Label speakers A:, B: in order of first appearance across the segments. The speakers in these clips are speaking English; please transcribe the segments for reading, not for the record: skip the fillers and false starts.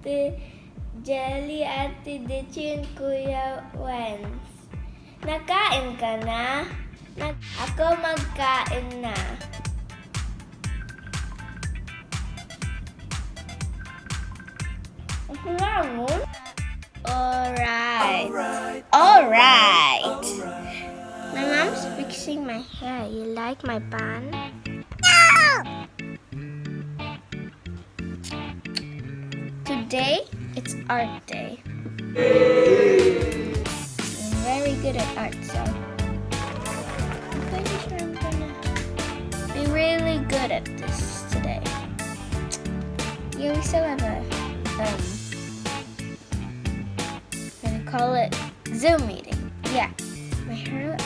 A: Ate Jelly, Ate Ditchy, and Kuya Wens. Nakain ka na? Ako magkain na. Alright. My mom's fixing my hair. You like my bun? No! Today, it's art day. I'm very good at art, so I'm pretty sure I'm gonna be really good at this today. Yeah, we still have a, I'm gonna call it Zoom meeting. Yeah. My hair.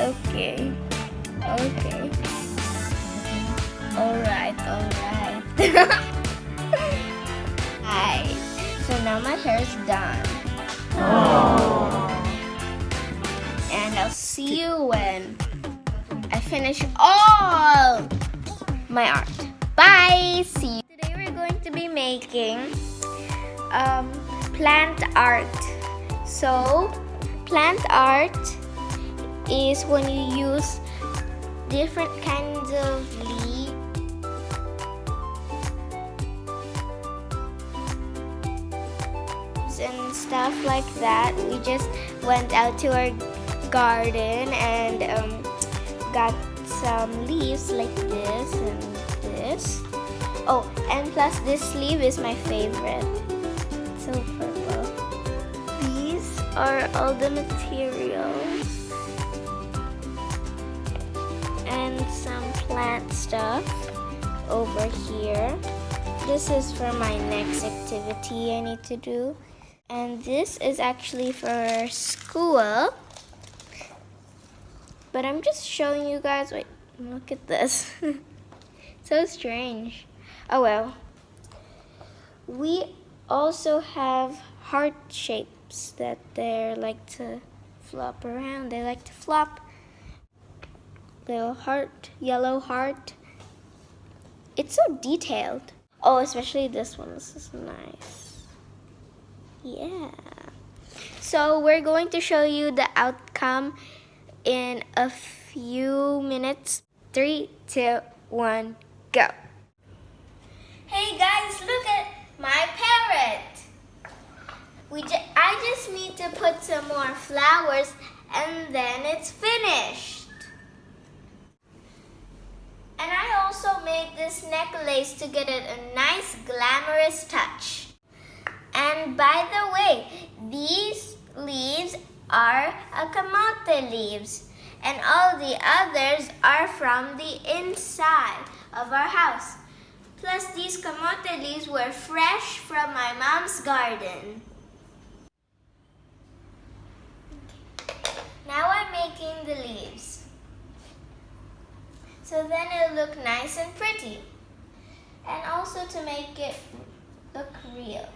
A: Okay. Alright. Hi. So now my hair is done. And I'll see you when I finish all my art. Bye! See you. Today we're going to be making plant art. So, plant art is when you use different kinds of leaves and stuff like that. We just went out to our garden and got some leaves like this and this. Oh, and plus this sleeve is my favorite. It's so purple. These are all the materials and some plant stuff over here. This is for my next activity I need to do. And this is actually for school. But I'm just showing you guys. Wait, look at this. So strange. Oh well. We also have heart shapes that they like to flop around. They like to flop. Little heart, yellow heart. It's so detailed. Oh, especially this one. This is nice. Yeah. So we're going to show you the outcome in a few minutes. 3, 2, 1, go. Hey guys, look at my parrot. I just need to put some more flowers and then it's finished. And I also made this necklace to get it a nice glamorous touch. And by the way, these leaves are camote leaves. And all the others are from the inside of our house. Plus these camote leaves were fresh from my mom's garden. Now I'm making the leaves. So then it'll look nice and pretty. And also to make it look real.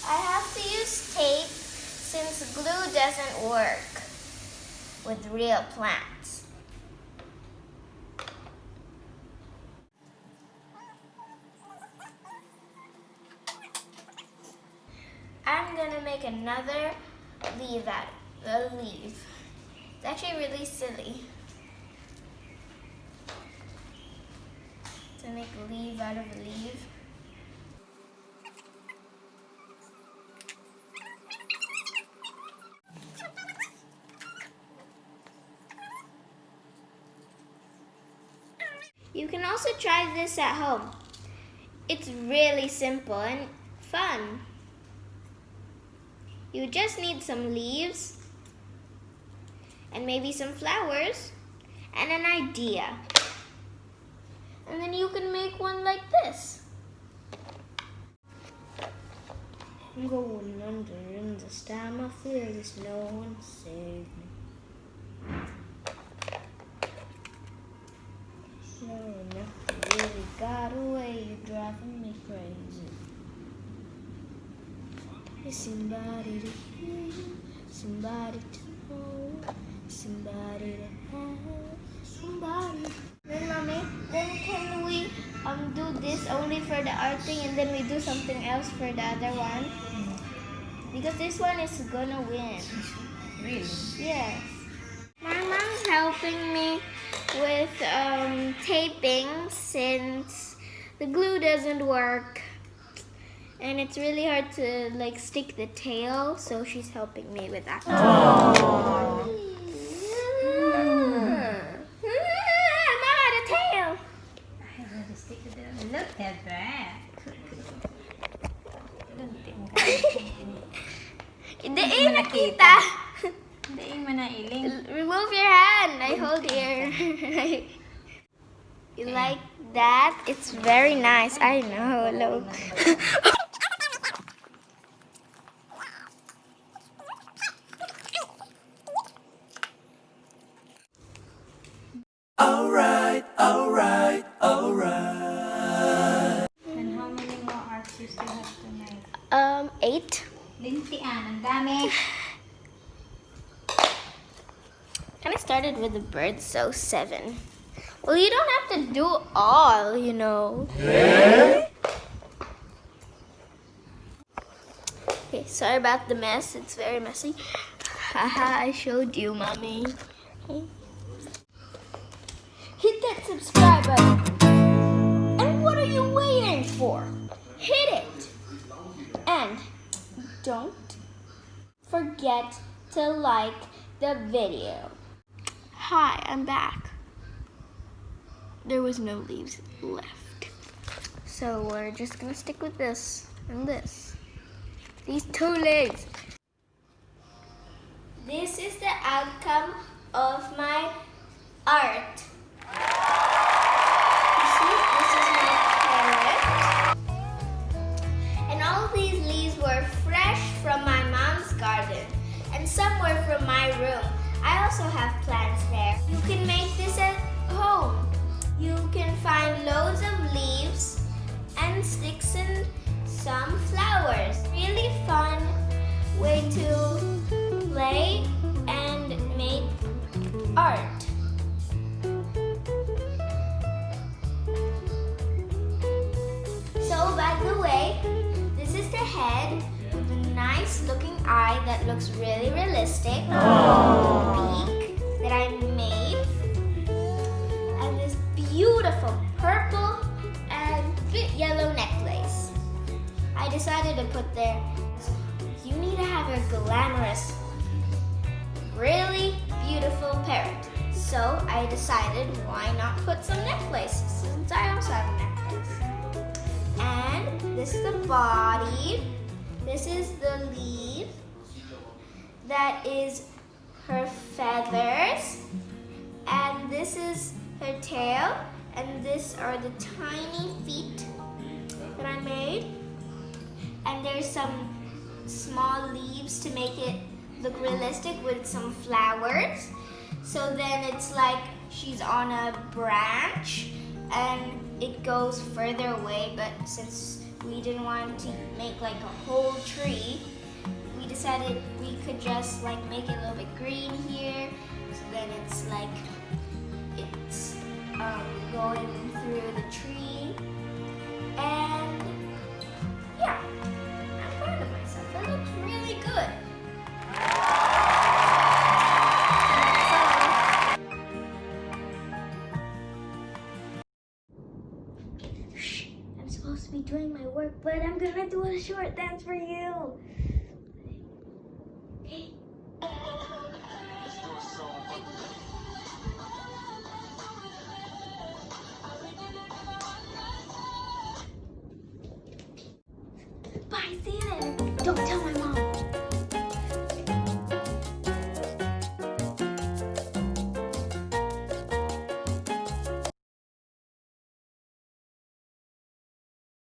A: I have to use tape since glue doesn't work with real plants. I'm gonna make another leaf out of a leaf. It's actually really silly to make a leaf out of a leaf. You can also try this at home. It's really simple and fun. You just need some leaves and maybe some flowers and an idea. And then you can make one like this. I'm going under and this time I feel there's no one to save me. Sure enough, you really got away, you're driving me crazy. Is somebody to hear you? somebody to know, somebody to have, somebody. Then mommy, then can we do this only for the art thing and then we do something else for the other one? Because this one is gonna win.
B: Really?
A: Yes. My mom's helping me with taping since the glue doesn't work. And it's really hard to like stick the tail, so she's helping me with that.
B: Aww.
A: Mama, the tail!
B: I already stick it in. Look at that.
A: Hindi nakita.
B: Hindi mo na iling.
A: Remove your hand. I hold here. You like that? It's very nice. I know. Look.
C: Alright.
B: And how many more arts you still have to make?
A: 8.
B: Lintian, ang dami.
A: Kind of started with the birds, so 7. Well, you don't have to do all, you know. Okay, sorry about the mess. It's very messy. Haha, I showed you, mommy. Okay. Hit that subscribe button. And what are you waiting for? Hit it. And don't forget to like the video. Hi, I'm back. There was no leaves left. So we're just gonna stick with this and this. These 2 legs. This is the outcome of my art. You see, this is my parrot. And all these leaves were fresh from my mom's garden. And some were from my room. I also have plants there. You can make this at home. You can find loads of leaves and sticks and some flowers. Really fun way to play and make art. So by the way, this is the head with a nice looking eye that looks really realistic. Beak that I made. And this beautiful purple and yellow necklace. I decided to put there, you need to have a glamorous, really beautiful parrot. So I decided, why not put some necklaces, since I also have a necklace. And this is the body. This is the leaf. That is her feathers. And this is her tail. And these are the tiny feet that I made. And there's some small leaves to make it look realistic with some flowers. So then it's like she's on a branch and it goes further away, but since we didn't want to make like a whole tree, we decided we could just like make it a little bit green here. So then it's like it's going through the tree. And yeah, I'm proud of myself. It looks really good. I'm supposed to be doing my work, but I'm gonna do a short dance for you.